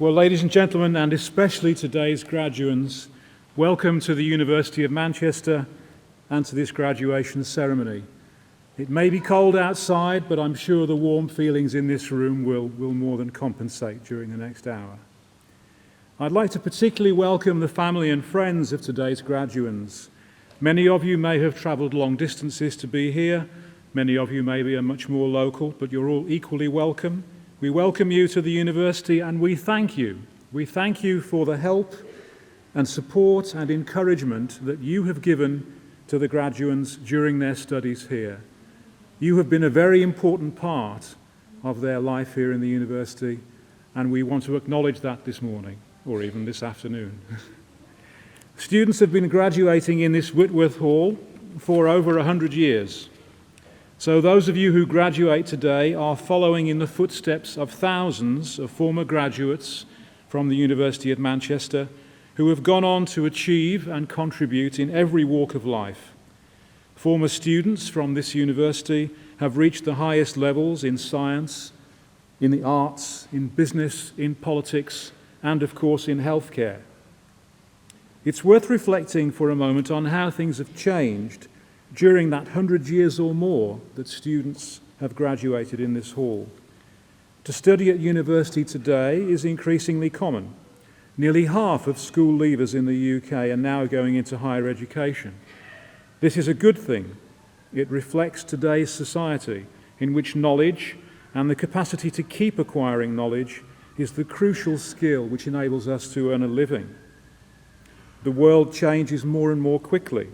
Well, ladies and gentlemen, and especially today's graduates, welcome to the University of Manchester and to this graduation ceremony. It may be cold outside, but I'm sure the warm feelings in this room will more than compensate during the next hour. I'd like to particularly welcome the family and friends of today's graduands. Many of you may have travelled long distances to be here. Many of you maybe are much more local, but you're all equally welcome. We welcome you to the university and we thank you. We thank you for the help and support and encouragement that you have given to the graduands during their studies here. You have been a very important part of their life here in the university, and we want to acknowledge that this morning, or even this afternoon. Students have been graduating in this Whitworth Hall for over 100 years. So those of you who graduate today are following in the footsteps of thousands of former graduates from the University of Manchester who have gone on to achieve and contribute in every walk of life. Former students from this university have reached the highest levels in science, in the arts, in business, in politics, and of course in healthcare. It's worth reflecting for a moment on how things have changed during that 100 years or more that students have graduated in this hall. To study at university today is increasingly common. Nearly half of school leavers in the UK are now going into higher education. This is a good thing. It reflects today's society in which knowledge and the capacity to keep acquiring knowledge is the crucial skill which enables us to earn a living. The world changes more and more quickly,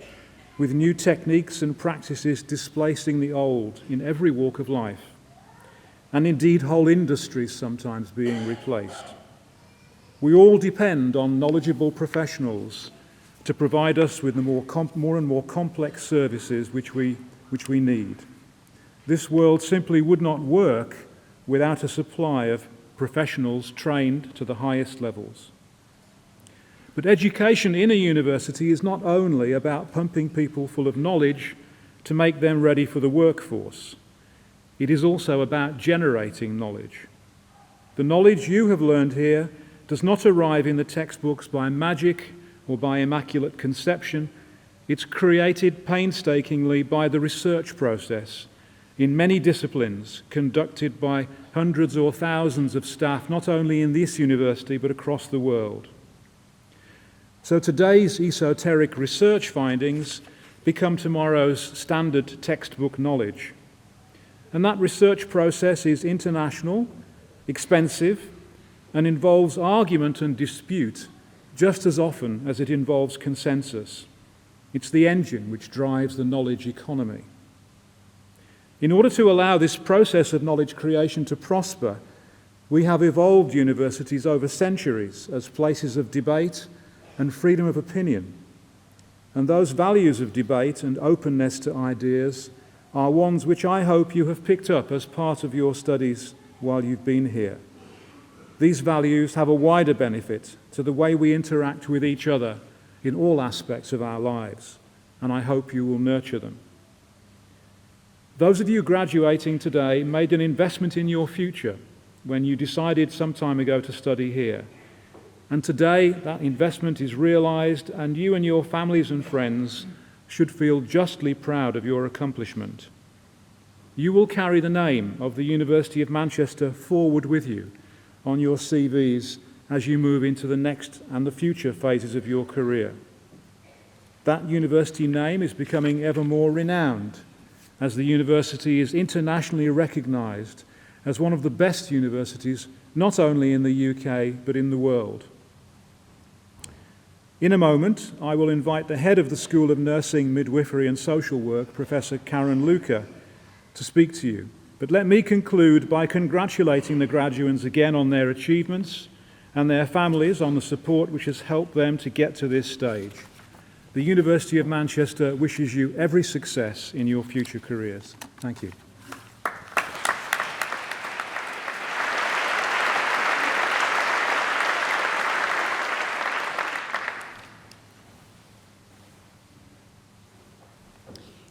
with new techniques and practices displacing the old in every walk of life, and indeed whole industries sometimes being replaced. We all depend on knowledgeable professionals to provide us with the more and more complex services which we need. This world simply would not work without a supply of professionals trained to the highest levels. But education in a university is not only about pumping people full of knowledge to make them ready for the workforce. It is also about generating knowledge. The knowledge you have learned here does not arrive in the textbooks by magic or by immaculate conception. It's created painstakingly by the research process in many disciplines conducted by hundreds or thousands of staff, not only in this university but across the world. So today's esoteric research findings become tomorrow's standard textbook knowledge. And that research process is international, expensive, and involves argument and dispute just as often as it involves consensus. It's the engine which drives the knowledge economy. In order to allow this process of knowledge creation to prosper, we have evolved universities over centuries as places of debate and freedom of opinion. And those values of debate and openness to ideas are ones which I hope you have picked up as part of your studies while you've been here. These values have a wider benefit to the way we interact with each other in all aspects of our lives, and I hope you will nurture them. Those of you graduating today made an investment in your future when you decided some time ago to study here. And today that investment is realized, and you and your families and friends should feel justly proud of your accomplishment. You will carry the name of the University of Manchester forward with you on your CVs as you move into the next and the future phases of your career. That university name is becoming ever more renowned as the university is internationally recognized as one of the best universities, not only in the UK, but in the world. In a moment, I will invite the head of the School of Nursing, Midwifery and Social Work, Professor Karen Luca, to speak to you. But let me conclude by congratulating the graduands again on their achievements and their families on the support which has helped them to get to this stage. The University of Manchester wishes you every success in your future careers. Thank you.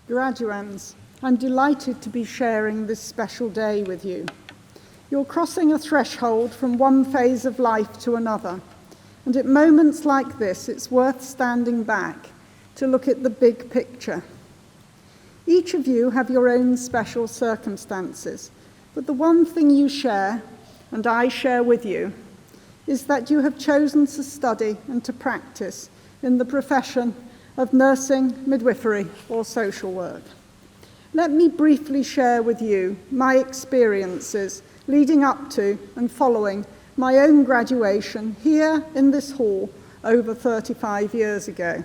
Graduands, I'm delighted to be sharing this special day with you. You're crossing a threshold from one phase of life to another. And at moments like this, it's worth standing back to look at the big picture. Each of you have your own special circumstances, but the one thing you share, and I share with you, is that you have chosen to study and to practice in the profession of nursing, midwifery, or social work. Let me briefly share with you my experiences leading up to and following my own graduation here in this hall over 35 years ago.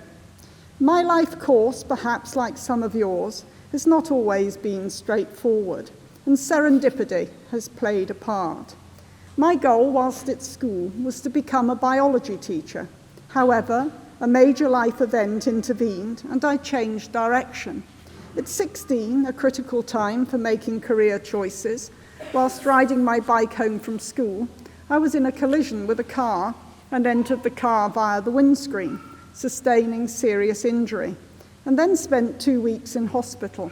My life course, perhaps like some of yours, has not always been straightforward, and serendipity has played a part. My goal whilst at school was to become a biology teacher. However, a major life event intervened and I changed direction. At 16, a critical time for making career choices, whilst riding my bike home from school, I was in a collision with a car and entered the car via the windscreen, sustaining serious injury, and then spent 2 weeks in hospital.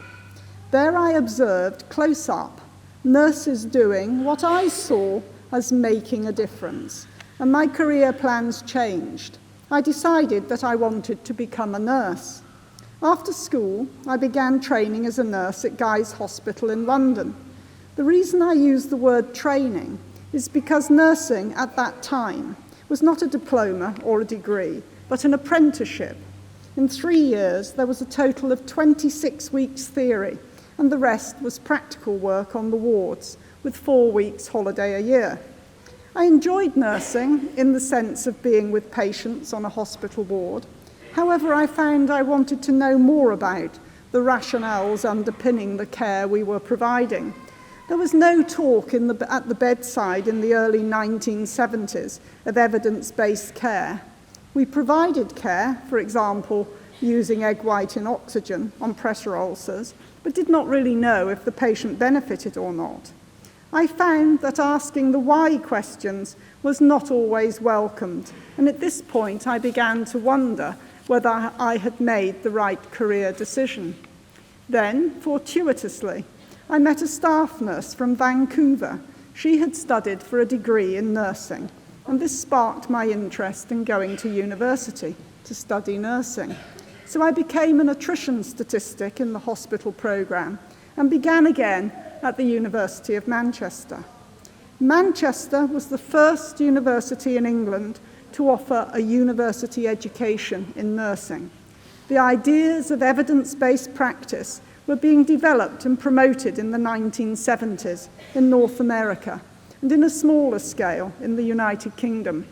There I observed close up nurses doing what I saw as making a difference, and my career plans changed. I decided that I wanted to become a nurse. After school, I began training as a nurse at Guy's Hospital in London. The reason I use the word training is because nursing at that time was not a diploma or a degree, but an apprenticeship. In 3 years, there was a total of 26 weeks theory, and the rest was practical work on the wards, with 4 weeks holiday a year. I enjoyed nursing in the sense of being with patients on a hospital ward. However, I found I wanted to know more about the rationales underpinning the care we were providing. There was no talk at the bedside in the early 1970s of evidence-based care. We provided care, for example, using egg white in oxygen on pressure ulcers, but did not really know if the patient benefited or not. I found that asking the why questions was not always welcomed, and at this point I began to wonder whether I had made the right career decision. Then, fortuitously, I met a staff nurse from Vancouver. She had studied for a degree in nursing, and this sparked my interest in going to university to study nursing. So I became an attrition statistic in the hospital programme and began again at the University of Manchester. Manchester was the first university in England to offer a university education in nursing. The ideas of evidence-based practice were being developed and promoted in the 1970s in North America and in a smaller scale in the United Kingdom.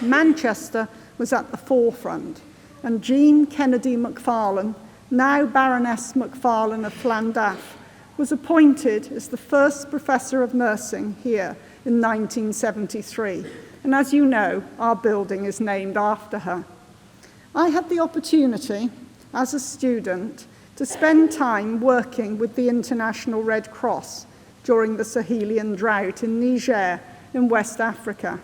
Manchester was at the forefront, and Jean Kennedy McFarlane, now Baroness McFarlane of Llandaff, was appointed as the first professor of nursing here in 1973. And as you know, our building is named after her. I had the opportunity, as a student, to spend time working with the International Red Cross during the Sahelian drought in Niger in West Africa.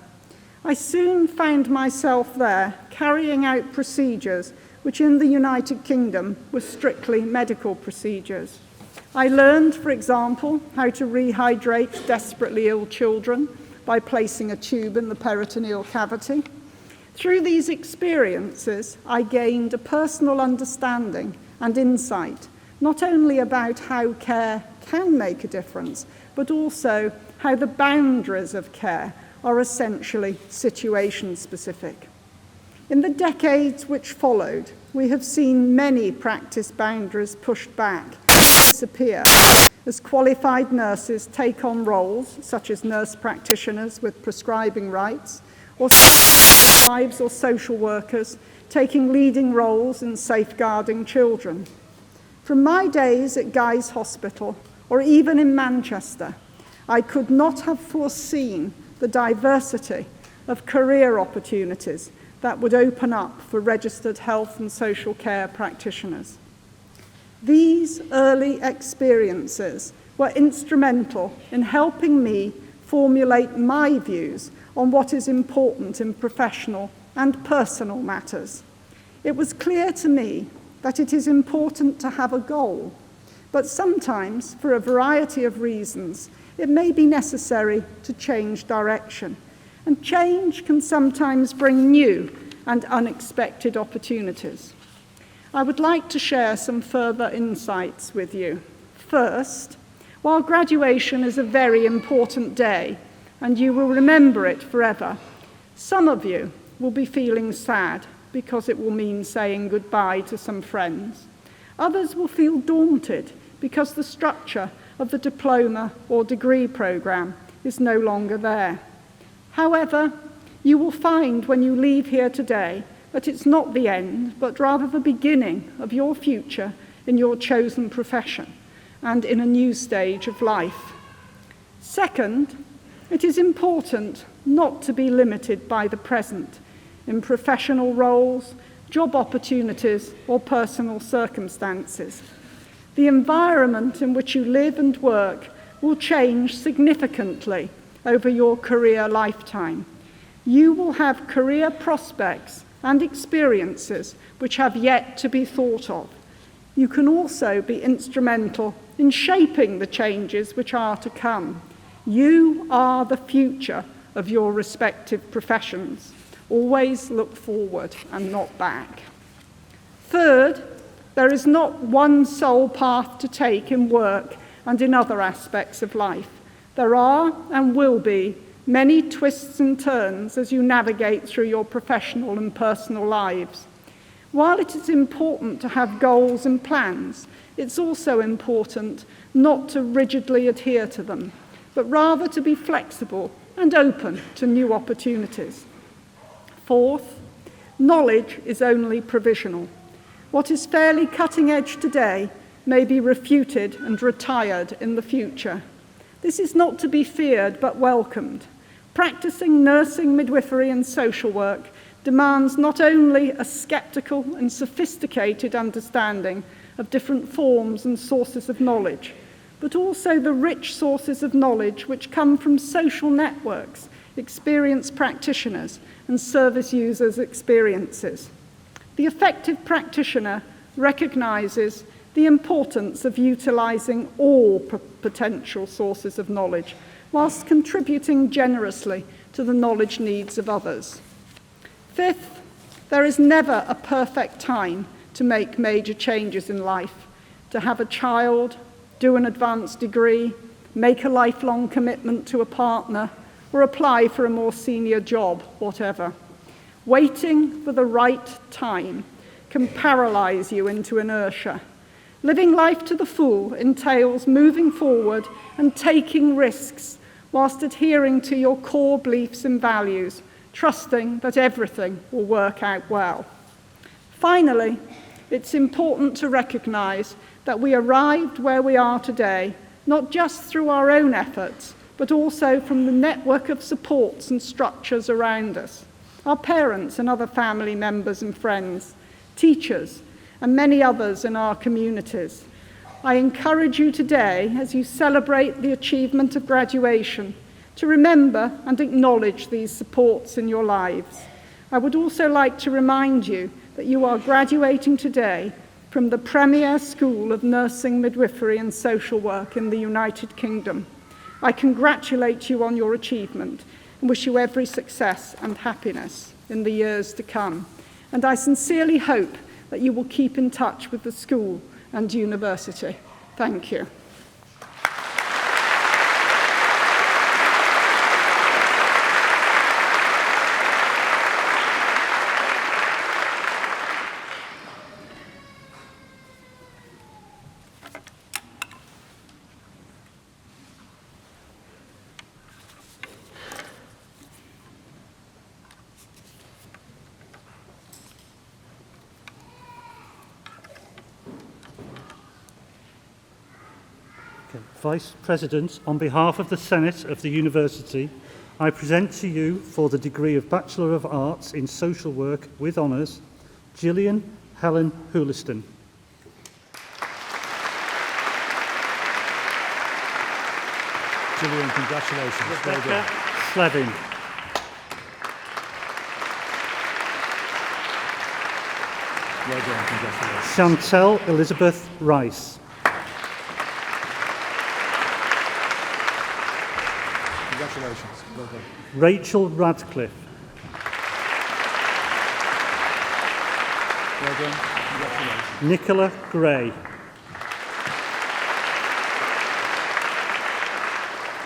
I soon found myself there carrying out procedures which in the United Kingdom were strictly medical procedures. I learned, for example, how to rehydrate desperately ill children by placing a tube in the peritoneal cavity. Through these experiences, I gained a personal understanding and insight, not only about how care can make a difference, but also how the boundaries of care are essentially situation-specific. In the decades which followed, we have seen many practice boundaries pushed back, disappear, as qualified nurses take on roles such as nurse practitioners with prescribing rights, or wives or social workers taking leading roles in safeguarding children. From my days at Guy's Hospital, or even in Manchester, I could not have foreseen the diversity of career opportunities that would open up for registered health and social care practitioners. These early experiences were instrumental in helping me formulate my views on what is important in professional and personal matters. It was clear to me that it is important to have a goal, but sometimes, for a variety of reasons, it may be necessary to change direction. And change can sometimes bring new and unexpected opportunities. I would like to share some further insights with you. First, while graduation is a very important day, and you will remember it forever, some of you will be feeling sad because it will mean saying goodbye to some friends. Others will feel daunted because the structure of the diploma or degree programme is no longer there. However, you will find when you leave here today that it's not the end, but rather the beginning of your future in your chosen profession and in a new stage of life. Second, it is important not to be limited by the present in professional roles, job opportunities, or personal circumstances. The environment in which you live and work will change significantly over your career lifetime. You will have career prospects and experiences which have yet to be thought of. You can also be instrumental in shaping the changes which are to come. You are the future of your respective professions. Always look forward and not back. Third, there is not one sole path to take in work and in other aspects of life. There are and will be many twists and turns as you navigate through your professional and personal lives. While it is important to have goals and plans, it's also important not to rigidly adhere to them, but rather to be flexible and open to new opportunities. Fourth, knowledge is only provisional. What is fairly cutting edge today may be refuted and retired in the future. This is not to be feared but welcomed. Practicing nursing, midwifery and social work demands not only a sceptical and sophisticated understanding of different forms and sources of knowledge, but also the rich sources of knowledge which come from social networks, experienced practitioners, and service users' experiences. The effective practitioner recognizes the importance of utilizing all potential sources of knowledge, whilst contributing generously to the knowledge needs of others. Fifth, there is never a perfect time to make major changes in life, to have a child, do an advanced degree, make a lifelong commitment to a partner, or apply for a more senior job, whatever. Waiting for the right time can paralyze you into inertia. Living life to the full entails moving forward and taking risks whilst adhering to your core beliefs and values, trusting that everything will work out well. Finally, it's important to recognize that we arrived where we are today, not just through our own efforts, but also from the network of supports and structures around us. Our parents and other family members and friends, teachers, and many others in our communities. I encourage you today, as you celebrate the achievement of graduation, to remember and acknowledge these supports in your lives. I would also like to remind you that you are graduating today from the premier school of nursing, midwifery, and social work in the United Kingdom. I congratulate you on your achievement and wish you every success and happiness in the years to come. And I sincerely hope that you will keep in touch with the school and university. Thank you. Vice President, on behalf of the Senate of the University, I present to you for the degree of Bachelor of Arts in Social Work with Honours, Gillian Helen Houliston. Gillian, congratulations. Rebecca Slevin. Well done, congratulations. Chantel Elizabeth Rice. Congratulations. Well done. Rachel Radcliffe. Well done. Congratulations. Nicola Gray.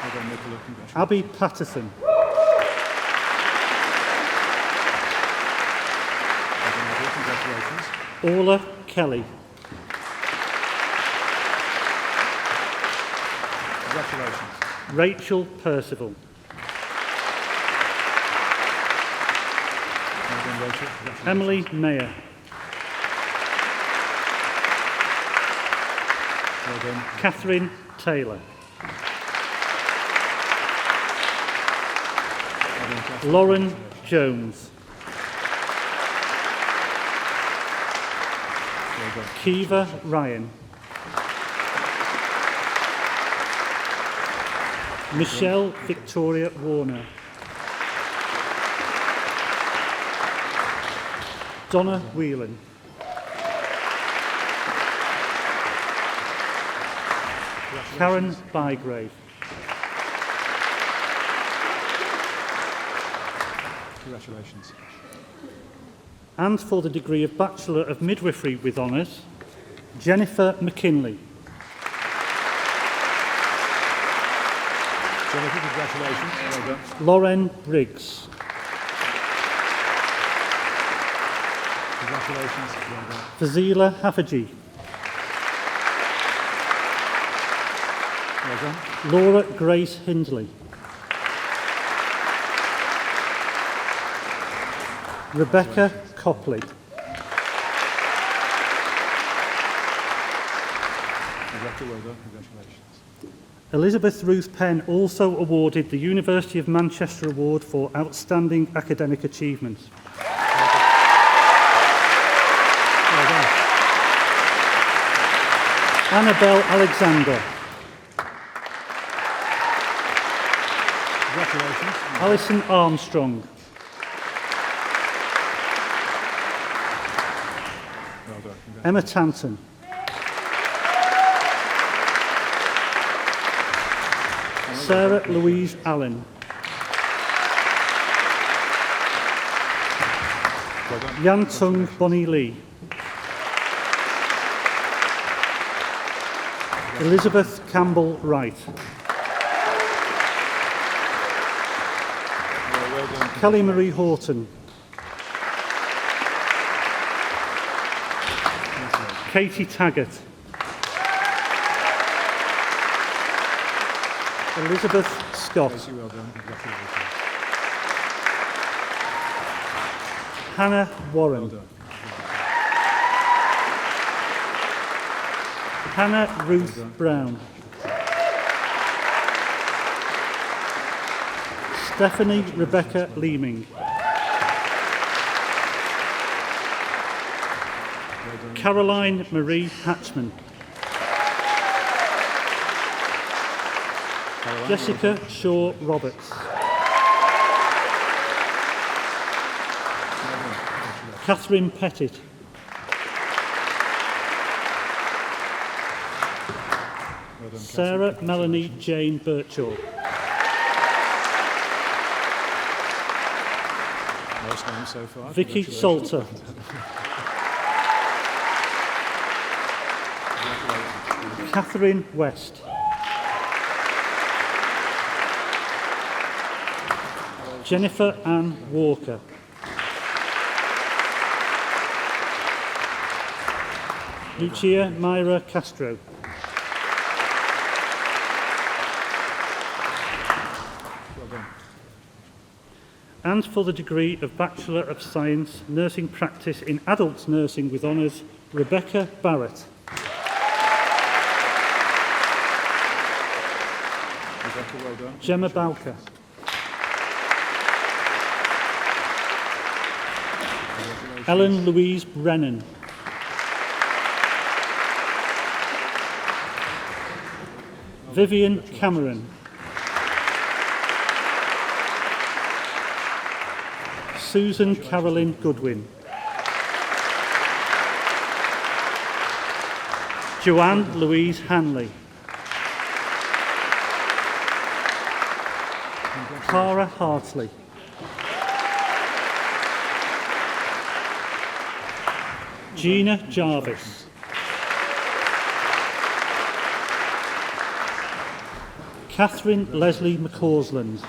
Well done, Nicola. Congratulations. Abby Patterson. Well done, Nicola. Congratulations. Orla Kelly. Congratulations. Rachel Percival. Well done, Rachel. Congratulations. Emily Mayer. Well done. Catherine Taylor. Well done, Catherine. Lauren Congratulations. Jones. Well done. Kiva Ryan. Michelle Victoria Warner. Donna Whelan. Karen Bygrave. Congratulations. And for the degree of Bachelor of Midwifery with Honours, Jennifer McKinley. Jennifer, congratulations. Well done. Lauren Briggs. Congratulations. Well done. Fazila Hafaji. Well done. Laura Grace Hindley. Rebecca Copley. Well done. Congratulations. Elizabeth Ruth Penn also awarded the University of Manchester Award for Outstanding Academic Achievement. Well done. Annabelle Alexander. Congratulations. Alison Armstrong. Well done. Congratulations. Emma Tanton. Sarah Louise Allen. Well done. Yan Tung Bonnie Lee. Elizabeth Campbell Wright. Well done. Kelly Marie Horton. Katie Taggart. Elizabeth Scott. Casey, well done. Congratulations. Hannah Warren. Well done. Hannah Ruth Brown. Stephanie Rebecca Leeming. Caroline Marie Hatchman. Caroline, Jessica Shaw Roberts. Catherine Pettit. well done. Sarah Melanie Jane Birchall. Most names so far. Vicky Congratulations. Salter. Congratulations. Catherine West. Jennifer Ann Walker. Lucia Myra Castro. Well done. And for the degree of Bachelor of Science, Nursing Practice in Adult Nursing with Honours, Rebecca Barrett. Rebecca, well done. Gemma Bowker. Congratulations. Ellen Louise Brennan. Vivian Cameron. Susan Carolyn Goodwin. Joanne Louise Hanley. Clara Hartley. Gina Jarvis. Catherine Leslie McCausland.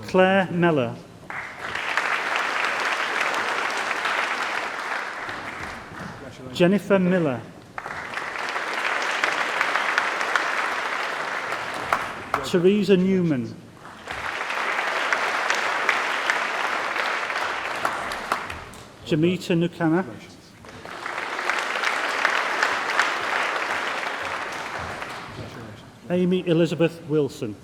Claire Meller. Jennifer Miller. Teresa Newman. Jamita Nukana. Amy Elizabeth Wilson.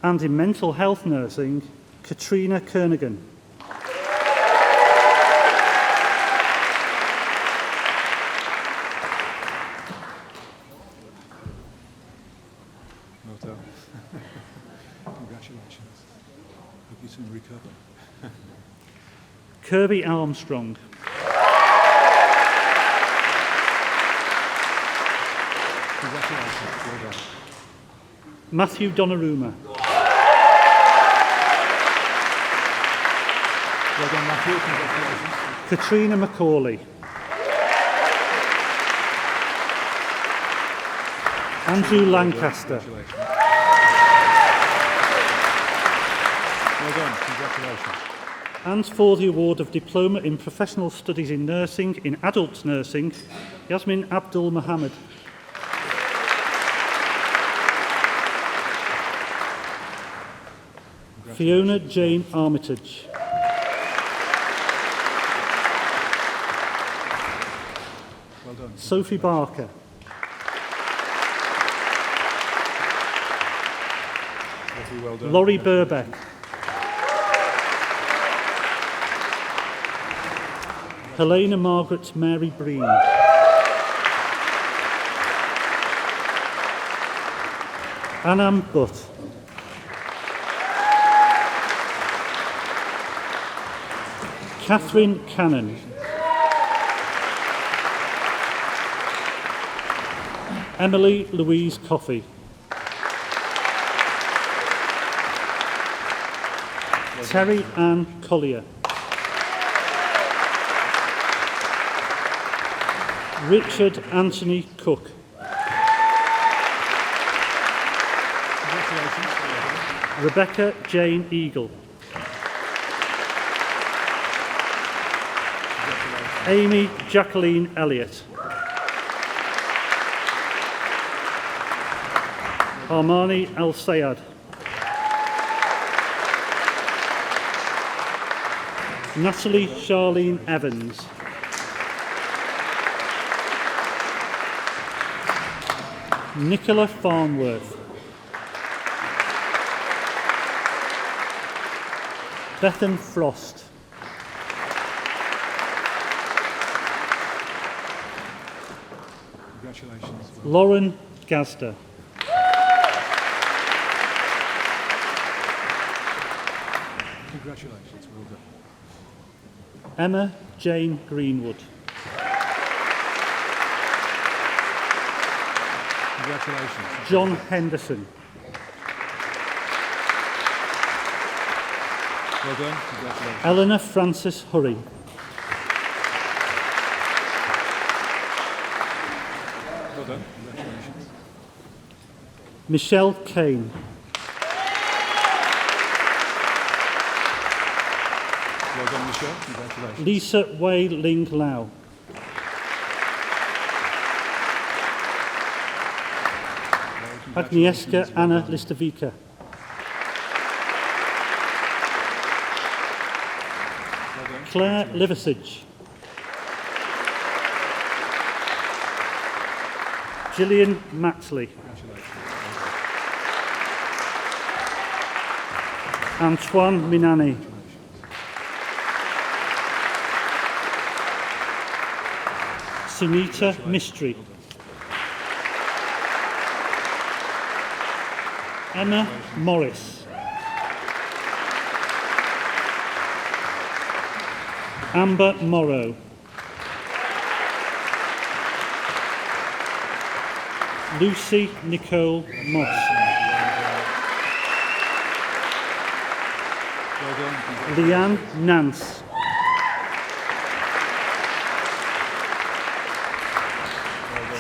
And in mental health nursing, Katrina Kernigan. Well done. Congratulations. Hope you soon recover. Kirby Armstrong. Congratulations. Well done. Matthew Donnarumma. Well done, Matthew. Congratulations. Katrina Macaulay. Andrew Lancaster. Congratulations. Well done. Congratulations. And for the award of Diploma in Professional Studies in Nursing in Adult Nursing, Yasmin Abdul Mohammed. Fiona Jane Armitage. Well done. Sophie Barker. Sophie, well done. Laurie Burbeck. Helena Margaret Mary Breen. Anam Butt. Catherine Cannon. Emily Louise Coffey. Terry Ann Collier. Richard Anthony Cook. Rebecca Jane Eagle. Amy Jacqueline Elliott. Armani Al Sayad. Natalie Charlene Evans. Nicola Farnworth. Bethan Frost. Congratulations. Lauren Gazda. Congratulations. Well done. Emma Jane Greenwood. Congratulations. John Henderson. Well done. Congratulations. Eleanor Francis Hurry. Well done. Congratulations. Michelle Kane. Well done, Michelle. Congratulations. Lisa Wei Ling Lau. Agnieszka Anna Listovica. Well done. Claire Liversidge. Gillian Maxley. Congratulations. Antoine Minani. Sunita Mistry. Emma Morris. Amber Morrow. Lucy Nicole Moss. Leanne Nance.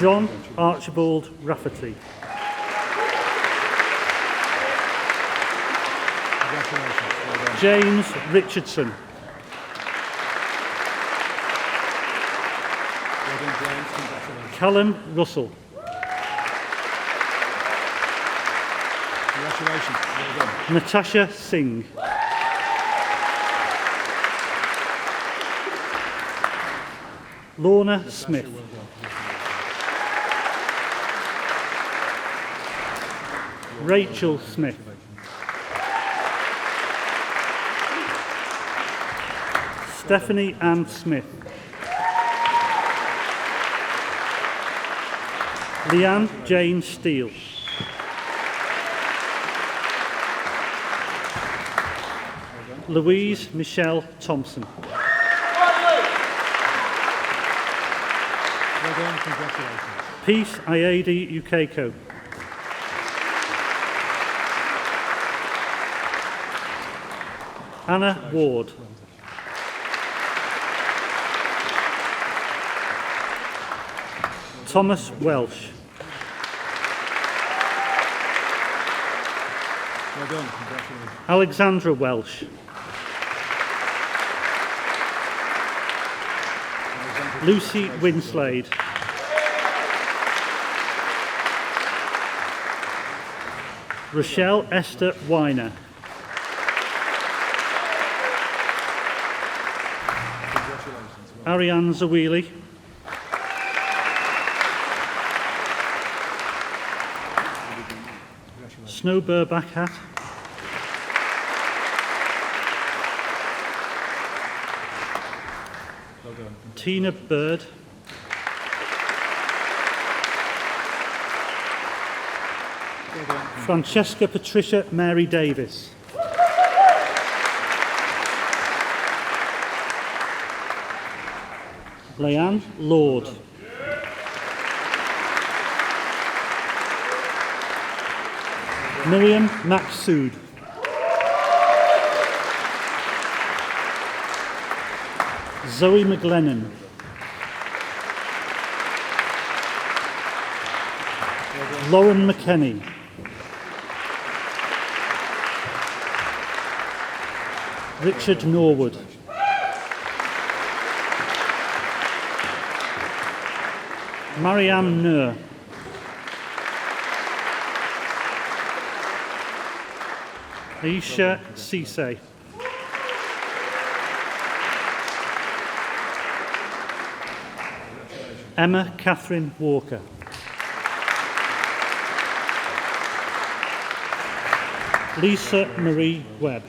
John Archibald Rafferty. James Richardson. Callum Russell. Congratulations. Well done. Natasha Singh. Lorna Smith. Rachel Smith. Stephanie Ann Smith. Leanne Jane Steele. Louise Michelle Thompson. Well done. Congratulations. Peace Ayadi Ukeko. Anna Ward. Thomas Welsh. Well done. Congratulations. Alexandra Welsh. Lucy Winslade. Rochelle Esther Weiner. Congratulations. Ariane Zawili. Snow Burback Hat. Well done. Tina Bird. Well done. Francesca Patricia Mary Davis. Leanne Lord. Miriam Maxsood. Zoe McGlennon. Lauren McKenney. Richard Norwood. Marianne Nur. Aisha Cisse. Emma Catherine Walker. Lisa Marie Webb.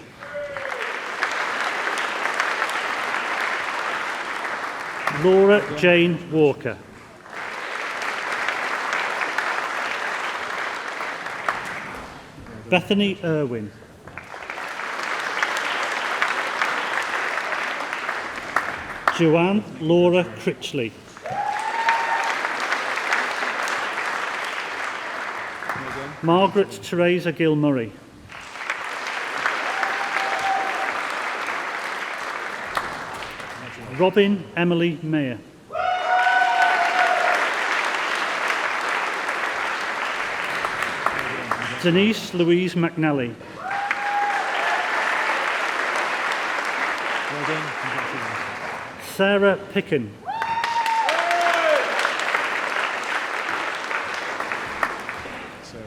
Laura Jane Walker. Bethany Irwin. Joanne Laura Critchley. Margaret Teresa Gilmurray. Robin Emily Mayer. Denise Louise McNally. Well done. Congratulations. Sarah Picken.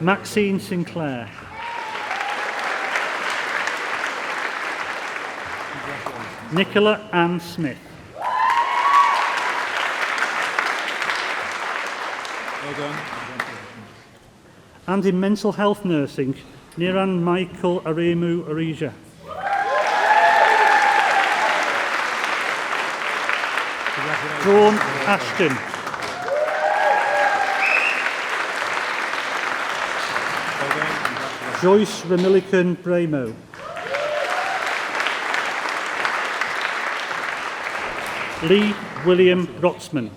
Maxine Sinclair. Nicola Ann Smith. Well done. And in mental health nursing, Niran Michael Aremu Arija. Dawn Ashton. Well done. Joyce Ramilican Bramo. Lee William Rotsman.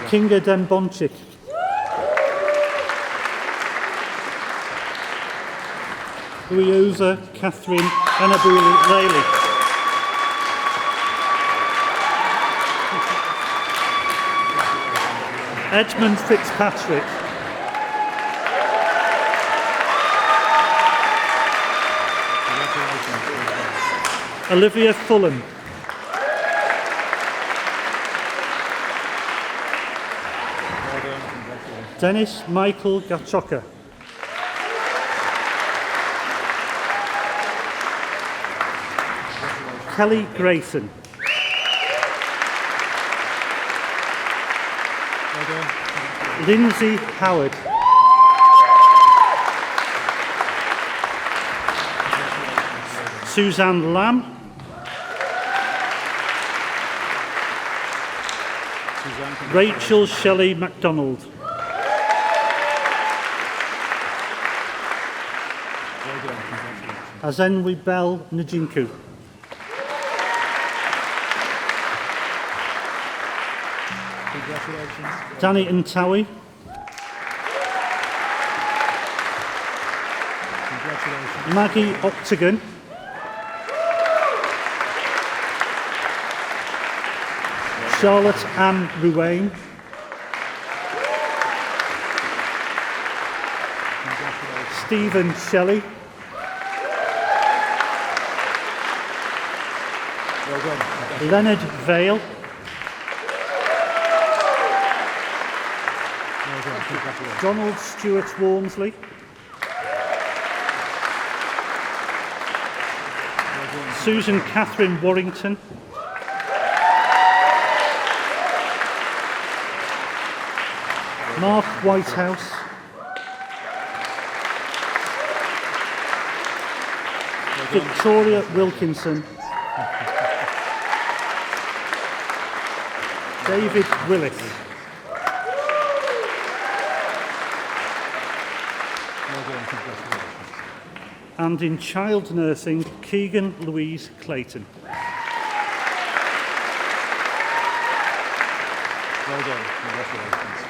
Kinga Dembonchik. Huiosa Catherine Enabuli-Laley. Edmund Fitzpatrick. Olivia Fulham. Dennis Michael Gachoka. Kelly Grayson. Lindsay Howard. Suzanne Lamb. Rachel Shelley MacDonald. Azenwi Bell Njinku. Danny Ntawi. Maggie Octagon. Charlotte Ann Ruane. Stephen Shelley. Leonard Vale. Donald Stewart Walmsley. Susan Catherine Warrington. Mark Whitehouse. Victoria Wilkinson. David Willis. And in child nursing, Keegan Louise Clayton. Well done. Congratulations.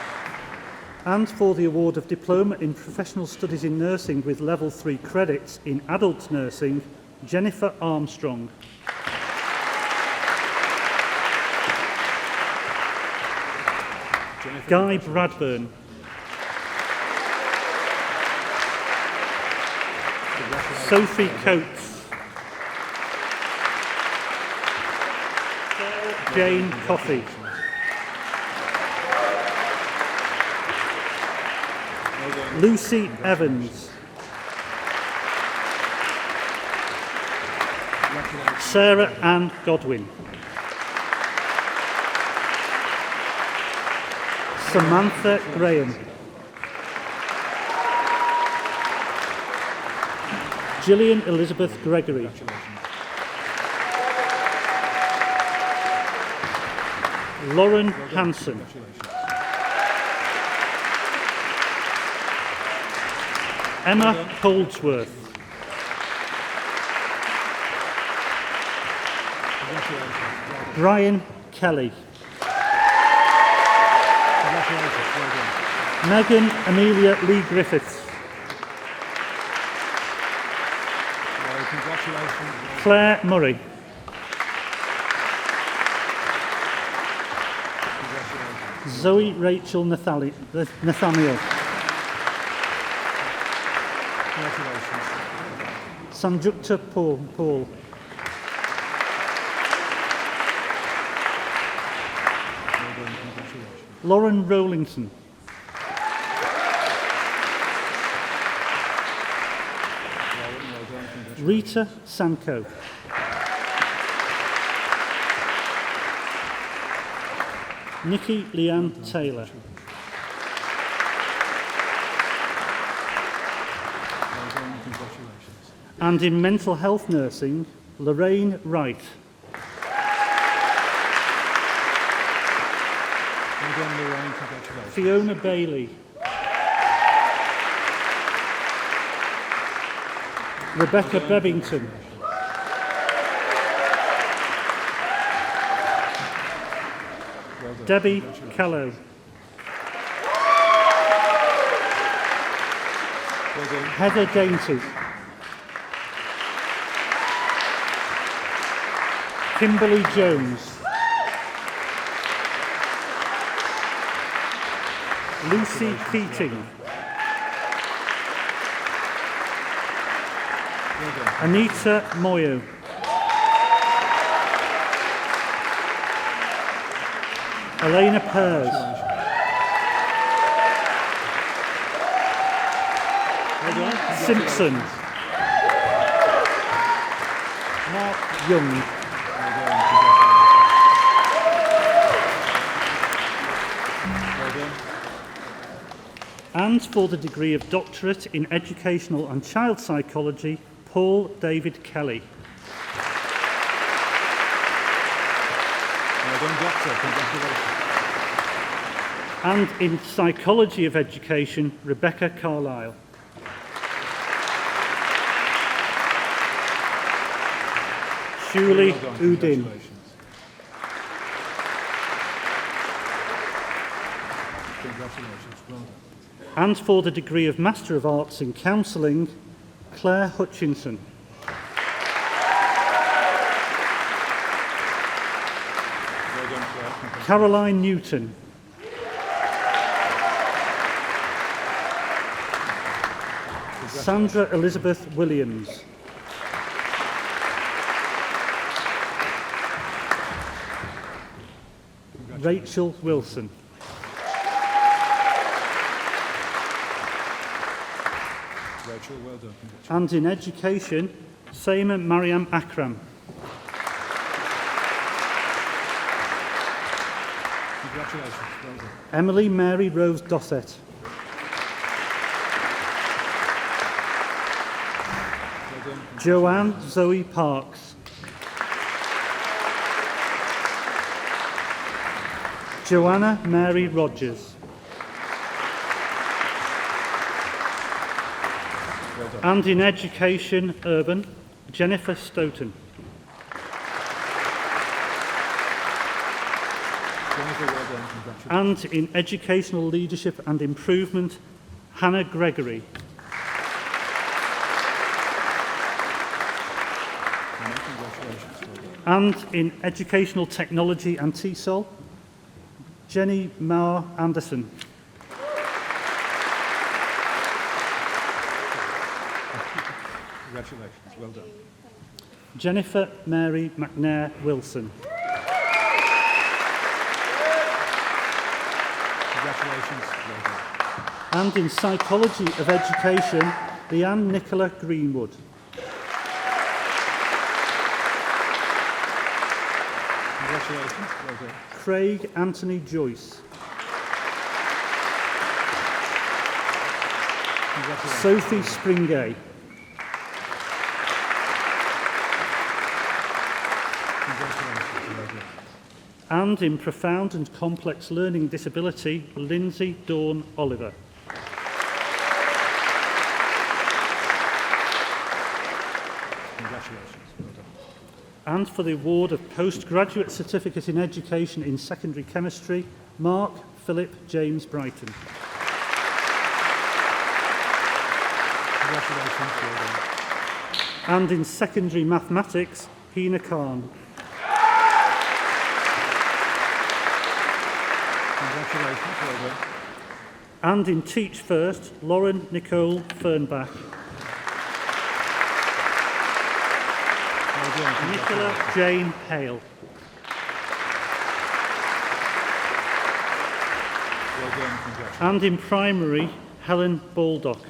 And for the award of Diploma in Professional Studies in Nursing with Level 3 credits in Adult Nursing, Jennifer Armstrong. Guy Bradburn. Sophie Coates. Jane Coffey. Lucy Evans. Sarah Ann Godwin. Samantha Graham. Gillian Elizabeth Gregory. Lauren Hanson. Emma Holdsworth. Brian Kelly. Megan Amelia Lee Griffiths. Claire Murray. Zoe Rachel Nathaniel. Sanjukta Paul. Lauren Rowlington. Rita Sanko. Nikki Leanne Taylor. And in mental health nursing, Lorraine Wright. Fiona Bailey. Rebecca Bevington. Debbie Callow. Well done. Heather Dainty. Kimberly Jones. Lucy Keating. Well done. Anita Moyo. Elena Pers. Well done. Simpson. Mark Young. Well done. Congratulations. Well done. And for the degree of Doctorate in Educational and Child Psychology, Paul David Kelly. Well done, Doctor. Congratulations. And in Psychology of Education, Rebecca Carlisle. Shuli Well done. Udin. Congratulations. Congratulations. Well done. And for the degree of Master of Arts in Counselling, Claire Hutchinson. Well done, Claire. Caroline Newton. Sandra Elizabeth Williams. Rachel Wilson. Rachel, well done. Congratulations. And in Education, Seema Mariam Akram. Congratulations. Well done. Emily Mary Rose Dossett. Well done. Joanne Zoe Parks. Joanna Mary Rogers. Well done. And in Education Urban, Jennifer Stoughton. Jennifer, well done. Congratulations. And in Educational Leadership and Improvement, Hannah Gregory. Congratulations. Well done. And in Educational Technology and TESOL, Jenny Mauer Anderson. Congratulations. Well done. Jennifer Mary McNair Wilson. Congratulations. Well done. And in Psychology of Education, Leanne Nicola Greenwood. Congratulations. Well done. Craig Anthony Joyce. Congratulations. Sophie Springay. Congratulations. Well done. And in Profound and Complex Learning Disability, Lindsay Dawn Oliver. Congratulations. Well done. And for the award of Postgraduate Certificate in Education in Secondary Chemistry, Mark Philip James Brighton. Congratulations. Well done. And in Secondary Mathematics, Hina Khan. Congratulations. Well done. And in Teach First, Lauren Nicole Fernbach. Well done. Nicola Congratulations. Jane Hale. Well done. Congratulations. And in Primary, Helen Baldock.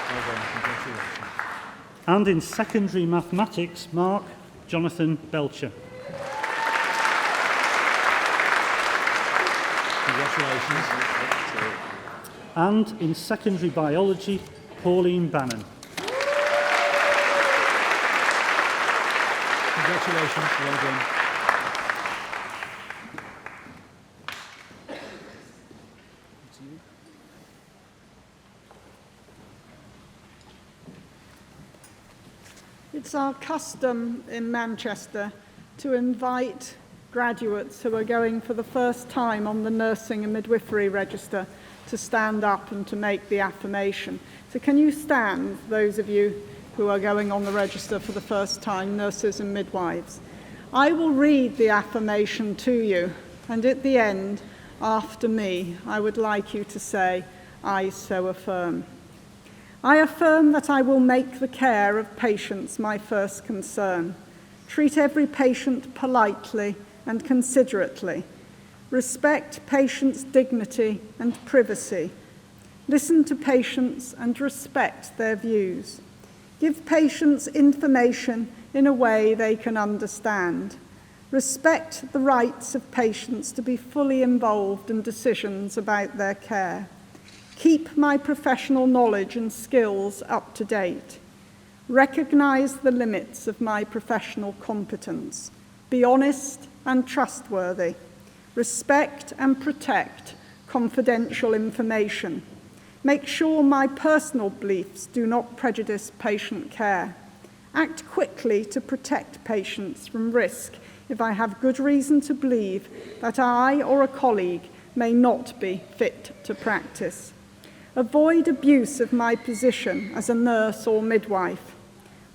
Well done. Congratulations. And in Secondary Mathematics, Mark Jonathan Belcher. Congratulations. And in Secondary Biology, Pauline Bannon. Congratulations. Well done. It's our custom in Manchester to invite graduates who are going for the first time on the nursing and midwifery register to stand up and to make the affirmation. So can you stand, those of you who are going on the register for the first time, nurses and midwives? I will read the affirmation to you, and at the end, after me, I would like you to say, "I so affirm." I affirm that I will make the care of patients my first concern, treat every patient politely and considerately, respect patients' dignity and privacy, listen to patients and respect their views, give patients information in a way they can understand, respect the rights of patients to be fully involved in decisions about their care, keep my professional knowledge and skills up to date, recognize the limits of my professional competence, be honest and trustworthy, respect and protect confidential information, make sure my personal beliefs do not prejudice patient care, act quickly to protect patients from risk if I have good reason to believe that I or a colleague may not be fit to practice, avoid abuse of my position as a nurse or midwife,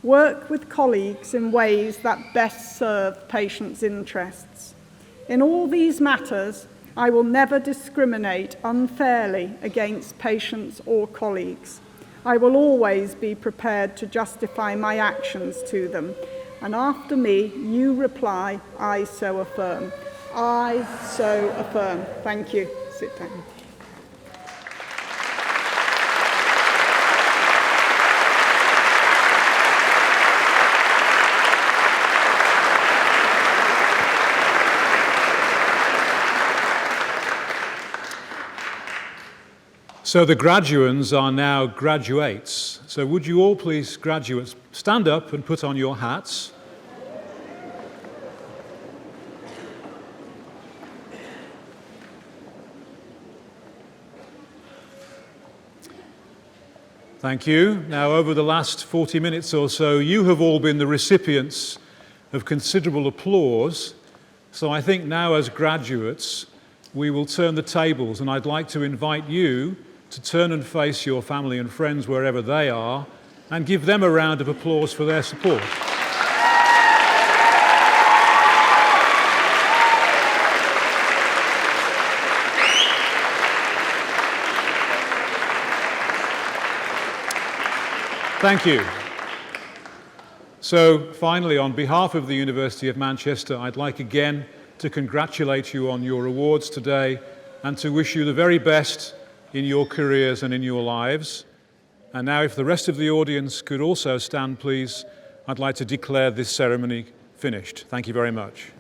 work with colleagues in ways that best serve patients' interests. In all these matters, I will never discriminate unfairly against patients or colleagues. I will always be prepared to justify my actions to them. And after me, you reply, "I so affirm." I so affirm. Thank you. Sit down. So the graduands are now graduates. So would you all please, graduates, stand up and put on your hats. Thank you. Now, over the last 40 minutes or so, you have all been the recipients of considerable applause. So I think now, as graduates, we will turn the tables, and I'd like to invite you to turn and face your family and friends wherever they are and give them a round of applause for their support. Thank you. So finally, on behalf of the University of Manchester, I'd like again to congratulate you on your awards today and to wish you the very best in your careers and in your lives. And now, if the rest of the audience could also stand, please, I'd like to declare this ceremony finished. Thank you very much.